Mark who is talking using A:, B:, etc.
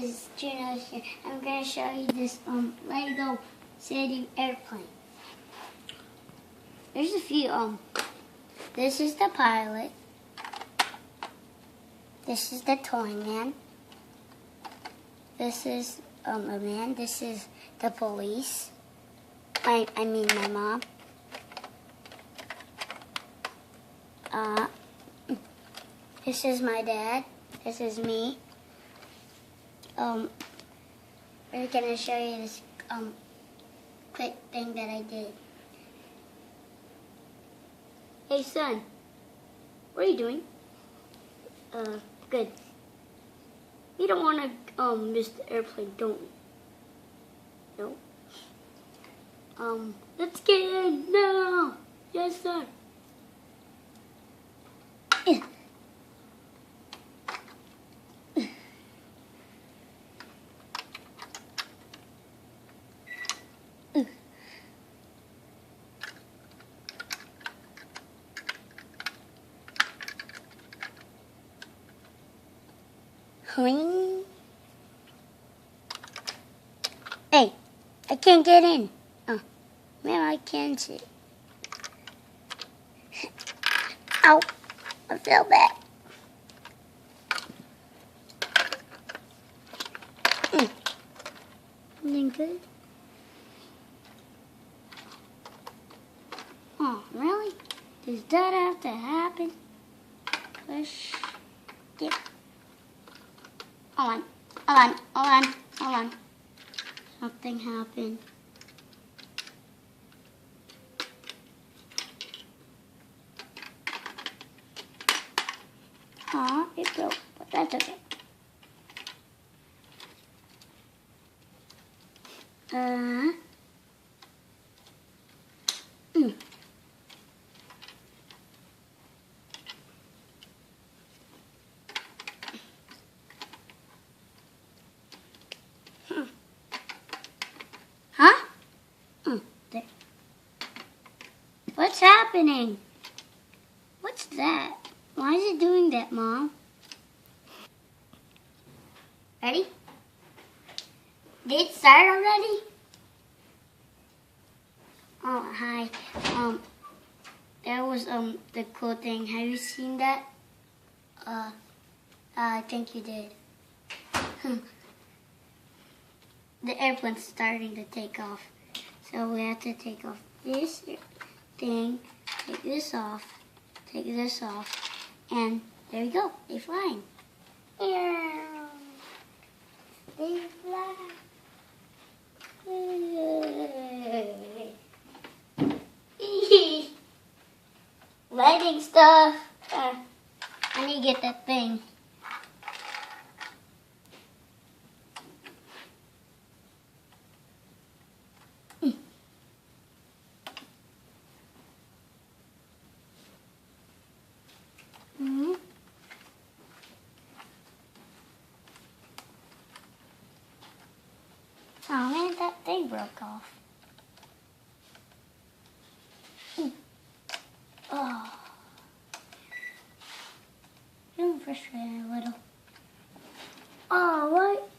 A: is Juno here. I'm going to show you this Lego City airplane. There's a few. This is the pilot. This is the toy man. This is a man. This is the police. I mean my mom. This is my dad. This is me. We're gonna show you this quick thing that I did. Hey son, what are you doing? Good. We don't want to miss the airplane, don't we? No. Let's get in now. Yes, sir. Hey, I can't get in. Oh, man, I can see. Ow, I feel bad. Something good? Oh, really? Does that have to happen? Push. Get. Hold on. Something happened. Aw, it broke, but that's okay. Huh? There. What's happening? What's that? Why is it doing that, Mom? Ready? Did it start already? Oh, hi. That was the cool thing. Have you seen that? I think you did. The airplane's starting to take off. So we have to take off this thing, take this off, and there you go. They're flying. They fly. Lighting stuff. I need to get that thing. Oh man, that thing broke off. Oh. Feeling frustrated a little. Oh, what?